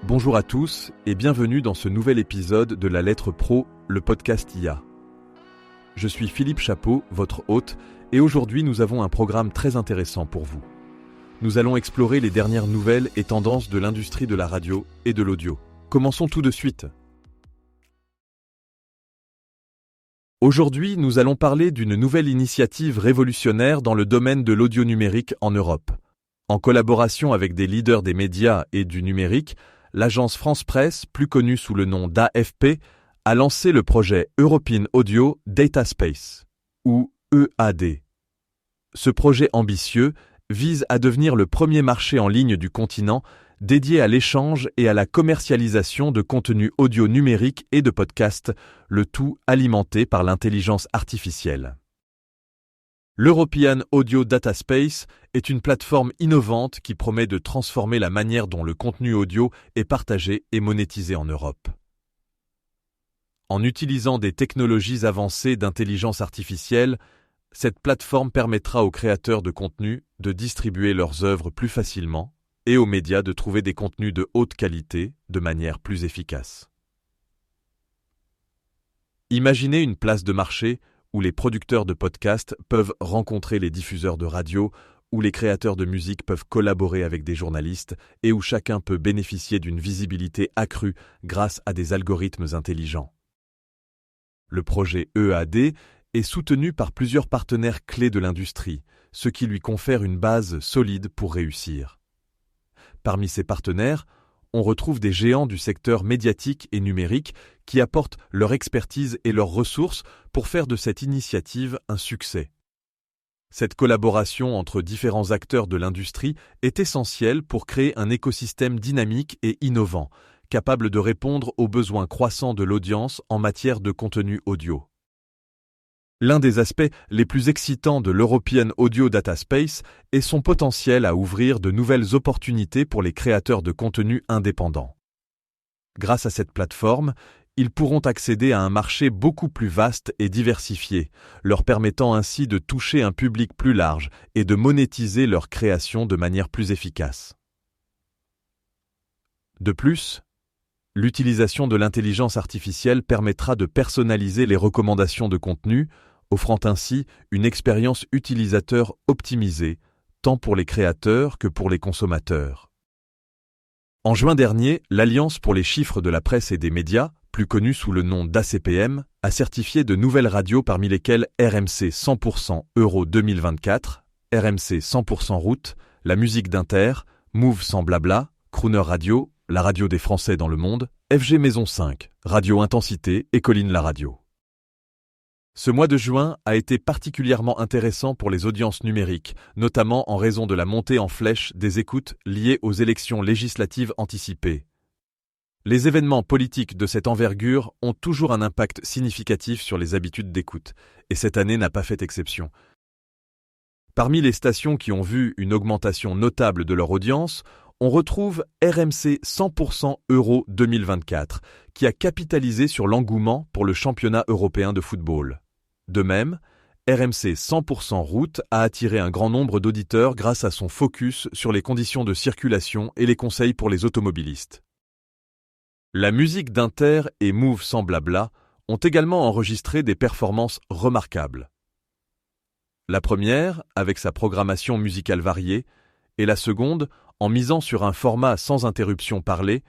Bonjour à tous et bienvenue dans ce nouvel épisode de La Lettre Pro, le podcast IA. Je suis Philippe Chapeau, votre hôte, et aujourd'hui nous avons un programme très intéressant pour vous. Nous allons explorer les dernières nouvelles et tendances de l'industrie de la radio et de l'audio. Commençons tout de suite. Aujourd'hui, nous allons parler d'une nouvelle initiative révolutionnaire dans le domaine de l'audio numérique en Europe. En collaboration avec des leaders des médias et du numérique, l'agence France Presse, plus connue sous le nom d'AFP, a lancé le projet European Audio Data Space, ou EAD. Ce projet ambitieux vise à devenir le premier marché en ligne du continent dédié à l'échange et à la commercialisation de contenus audio numériques et de podcasts, le tout alimenté par l'intelligence artificielle. L'European Audio Data Space est une plateforme innovante qui promet de transformer la manière dont le contenu audio est partagé et monétisé en Europe. En utilisant des technologies avancées d'intelligence artificielle, cette plateforme permettra aux créateurs de contenu de distribuer leurs œuvres plus facilement et aux médias de trouver des contenus de haute qualité de manière plus efficace. Imaginez une place de marché où les producteurs de podcasts peuvent rencontrer les diffuseurs de radio, où les créateurs de musique peuvent collaborer avec des journalistes et où chacun peut bénéficier d'une visibilité accrue grâce à des algorithmes intelligents. Le projet EAD est soutenu par plusieurs partenaires clés de l'industrie, ce qui lui confère une base solide pour réussir. Parmi ces partenaires, on retrouve des géants du secteur médiatique et numérique qui apportent leur expertise et leurs ressources pour faire de cette initiative un succès. Cette collaboration entre différents acteurs de l'industrie est essentielle pour créer un écosystème dynamique et innovant, capable de répondre aux besoins croissants de l'audience en matière de contenu audio. L'un des aspects les plus excitants de l'European Audio Data Space est son potentiel à ouvrir de nouvelles opportunités pour les créateurs de contenu indépendants. Grâce à cette plateforme, ils pourront accéder à un marché beaucoup plus vaste et diversifié, leur permettant ainsi de toucher un public plus large et de monétiser leur création de manière plus efficace. De plus, l'utilisation de l'intelligence artificielle permettra de personnaliser les recommandations de contenu, offrant ainsi une expérience utilisateur optimisée, tant pour les créateurs que pour les consommateurs. En juin dernier, l'Alliance pour les chiffres de la presse et des médias, plus connue sous le nom d'ACPM, a certifié de nouvelles radios parmi lesquelles RMC 100% Euro 2024, RMC 100% Route, la musique d'Inter, Move sans blabla, Crooner Radio, la radio des Français dans le monde, FG Maison 5, Radio Intensité et Colline la radio. Ce mois de juin a été particulièrement intéressant pour les audiences numériques, notamment en raison de la montée en flèche des écoutes liées aux élections législatives anticipées. Les événements politiques de cette envergure ont toujours un impact significatif sur les habitudes d'écoute, et cette année n'a pas fait exception. Parmi les stations qui ont vu une augmentation notable de leur audience, on retrouve RMC 100% Euro 2024, qui a capitalisé sur l'engouement pour le championnat européen de football. De même, RMC 100% Route a attiré un grand nombre d'auditeurs grâce à son focus sur les conditions de circulation et les conseils pour les automobilistes. La musique d'Inter et Move sans blabla ont également enregistré des performances remarquables. La première, avec sa programmation musicale variée, et la seconde, en misant sur un format sans interruption parlée,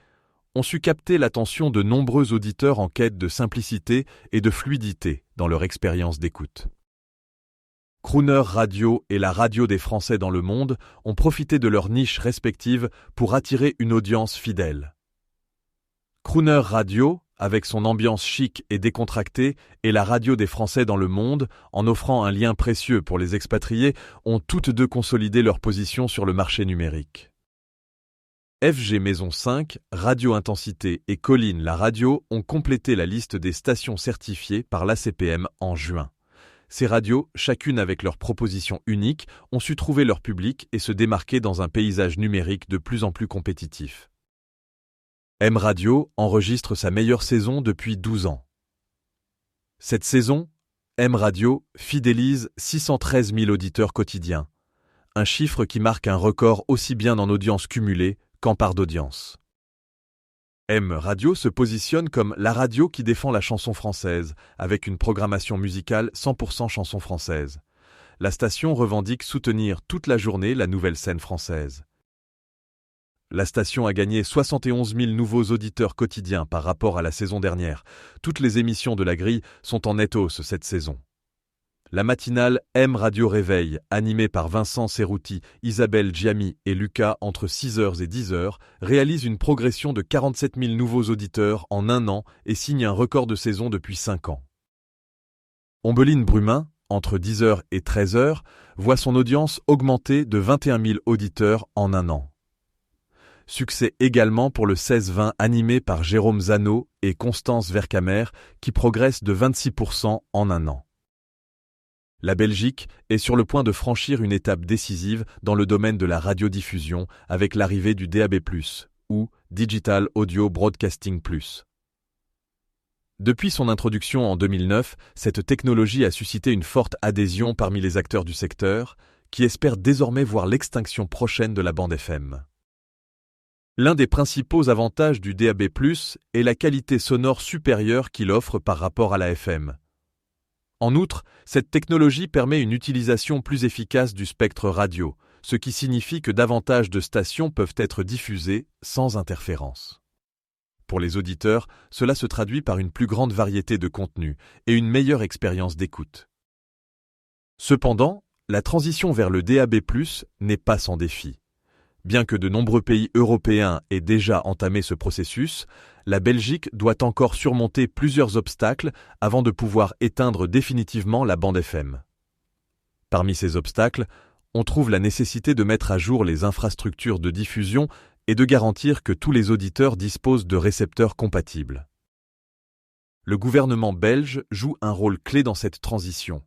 ont su capter l'attention de nombreux auditeurs en quête de simplicité et de fluidité dans leur expérience d'écoute. Crooner Radio et la radio des Français dans le monde ont profité de leurs niches respectives pour attirer une audience fidèle. Crooner Radio, avec son ambiance chic et décontractée, et la radio des Français dans le monde, en offrant un lien précieux pour les expatriés, ont toutes deux consolidé leur position sur le marché numérique. FG Maison 5, Radio Intensité et Colline la radio ont complété la liste des stations certifiées par l'ACPM en juin. Ces radios, chacune avec leur proposition unique, ont su trouver leur public et se démarquer dans un paysage numérique de plus en plus compétitif. M Radio enregistre sa meilleure saison depuis 12 ans. Cette saison, M Radio fidélise 613 000 auditeurs quotidiens, un chiffre qui marque un record aussi bien en audience cumulée qu'en part d'audience. M Radio se positionne comme la radio qui défend la chanson française, avec une programmation musicale 100% chanson française. La station revendique soutenir toute la journée la nouvelle scène française. La station a gagné 71 000 nouveaux auditeurs quotidiens par rapport à la saison dernière. Toutes les émissions de la grille sont en nette hausse cette saison. La matinale M Radio Réveil, animée par Vincent Cerruti, Isabelle Giami et Lucas entre 6h et 10h, réalise une progression de 47 000 nouveaux auditeurs en un an et signe un record de saison depuis 5 ans. Ombeline Brumain, entre 10h et 13h, voit son audience augmenter de 21 000 auditeurs en un an. Succès également pour le 16-20 animé par Jérôme Zano et Constance Vercamer qui progresse de 26% en un an. La Belgique est sur le point de franchir une étape décisive dans le domaine de la radiodiffusion avec l'arrivée du DAB+, ou Digital Audio Broadcasting+. Depuis son introduction en 2009, cette technologie a suscité une forte adhésion parmi les acteurs du secteur, qui espèrent désormais voir l'extinction prochaine de la bande FM. L'un des principaux avantages du DAB+, est la qualité sonore supérieure qu'il offre par rapport à la FM. En outre, cette technologie permet une utilisation plus efficace du spectre radio, ce qui signifie que davantage de stations peuvent être diffusées sans interférence. Pour les auditeurs, cela se traduit par une plus grande variété de contenus et une meilleure expérience d'écoute. Cependant, la transition vers le DAB+, n'est pas sans défi. Bien que de nombreux pays européens aient déjà entamé ce processus, la Belgique doit encore surmonter plusieurs obstacles avant de pouvoir éteindre définitivement la bande FM. Parmi ces obstacles, on trouve la nécessité de mettre à jour les infrastructures de diffusion et de garantir que tous les auditeurs disposent de récepteurs compatibles. Le gouvernement belge joue un rôle clé dans cette transition.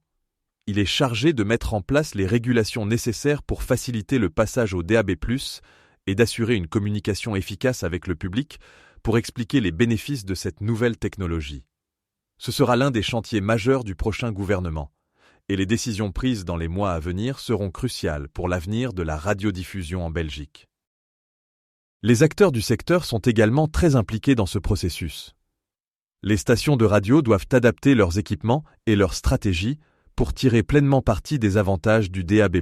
Il est chargé de mettre en place les régulations nécessaires pour faciliter le passage au DAB+, et d'assurer une communication efficace avec le public pour expliquer les bénéfices de cette nouvelle technologie. Ce sera l'un des chantiers majeurs du prochain gouvernement, et les décisions prises dans les mois à venir seront cruciales pour l'avenir de la radiodiffusion en Belgique. Les acteurs du secteur sont également très impliqués dans ce processus. Les stations de radio doivent adapter leurs équipements et leurs stratégies pour tirer pleinement parti des avantages du DAB+.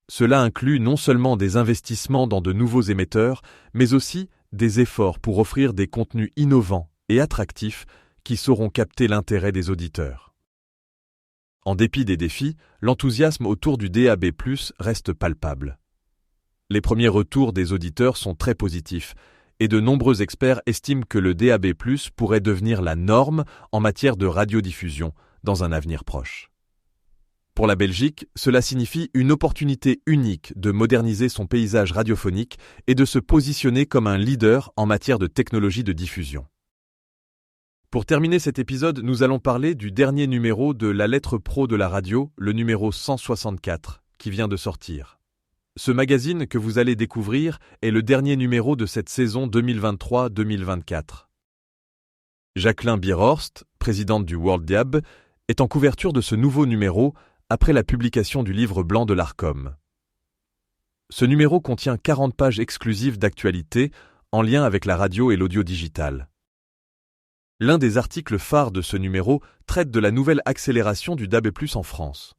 Cela inclut non seulement des investissements dans de nouveaux émetteurs, mais aussi des efforts pour offrir des contenus innovants et attractifs qui sauront capter l'intérêt des auditeurs. En dépit des défis, l'enthousiasme autour du DAB+ reste palpable. Les premiers retours des auditeurs sont très positifs, et de nombreux experts estiment que le DAB+ pourrait devenir la norme en matière de radiodiffusion dans un avenir proche. Pour la Belgique, cela signifie une opportunité unique de moderniser son paysage radiophonique et de se positionner comme un leader en matière de technologie de diffusion. Pour terminer cet épisode, nous allons parler du dernier numéro de La Lettre Pro de la radio, le numéro 164, qui vient de sortir. Ce magazine que vous allez découvrir est le dernier numéro de cette saison 2023-2024. Jacqueline Bierhorst, présidente du World DAB, est en couverture de ce nouveau numéro après la publication du livre blanc de l'Arcom. Ce numéro contient 40 pages exclusives d'actualité en lien avec la radio et l'audio digital. L'un des articles phares de ce numéro traite de la nouvelle accélération du DAB+ en France.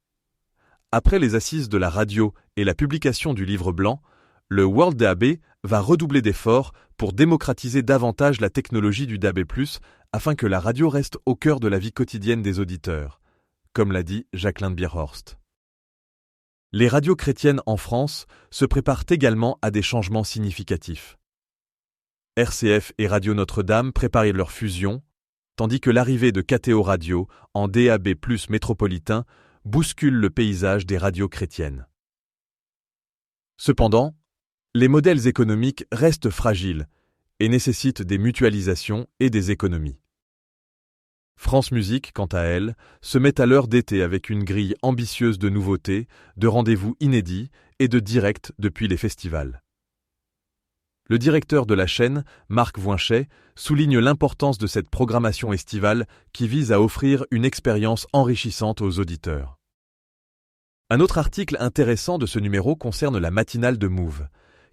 Après les assises de la radio et la publication du livre blanc, le World DAB va redoubler d'efforts pour démocratiser davantage la technologie du DAB+, afin que la radio reste au cœur de la vie quotidienne des auditeurs, comme l'a dit Jacqueline Bierhorst. Les radios chrétiennes en France se préparent également à des changements significatifs. RCF et Radio Notre-Dame préparent leur fusion, tandis que l'arrivée de KTO Radio en DAB+ métropolitain bouscule le paysage des radios chrétiennes. Cependant, les modèles économiques restent fragiles et nécessitent des mutualisations et des économies. France Musique, quant à elle, se met à l'heure d'été avec une grille ambitieuse de nouveautés, de rendez-vous inédits et de directs depuis les festivals. Le directeur de la chaîne, Marc Voinchet, souligne l'importance de cette programmation estivale qui vise à offrir une expérience enrichissante aux auditeurs. Un autre article intéressant de ce numéro concerne la matinale de Move,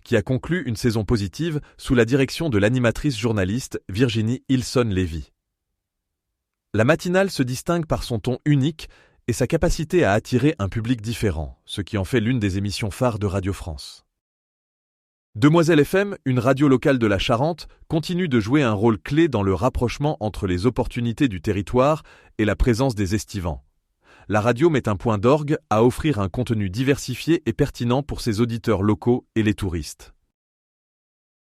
qui a conclu une saison positive sous la direction de l'animatrice journaliste Virginie Hillson-Lévy. La matinale se distingue par son ton unique et sa capacité à attirer un public différent, ce qui en fait l'une des émissions phares de Radio France. Demoiselle FM, une radio locale de la Charente, continue de jouer un rôle clé dans le rapprochement entre les opportunités du territoire et la présence des estivants. La radio met un point d'orgue à offrir un contenu diversifié et pertinent pour ses auditeurs locaux et les touristes.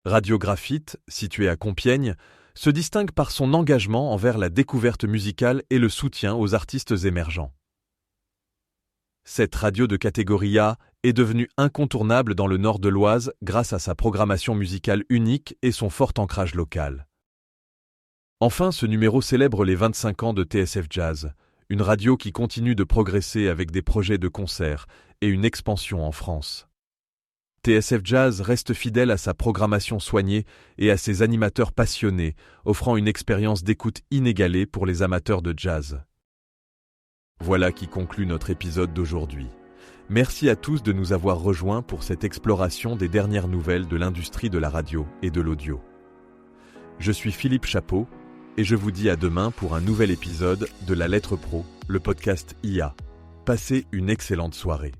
Radio Graphite, située à Compiègne, se distingue par son engagement envers la découverte musicale et le soutien aux artistes émergents. Cette radio de catégorie A est devenue incontournable dans le nord de l'Oise grâce à sa programmation musicale unique et son fort ancrage local. Enfin, ce numéro célèbre les 25 ans de TSF Jazz, une radio qui continue de progresser avec des projets de concerts et une expansion en France. TSF Jazz reste fidèle à sa programmation soignée et à ses animateurs passionnés, offrant une expérience d'écoute inégalée pour les amateurs de jazz. Voilà qui conclut notre épisode d'aujourd'hui. Merci à tous de nous avoir rejoints pour cette exploration des dernières nouvelles de l'industrie de la radio et de l'audio. Je suis Philippe Chapeau et je vous dis à demain pour un nouvel épisode de La Lettre Pro, le podcast IA. Passez une excellente soirée.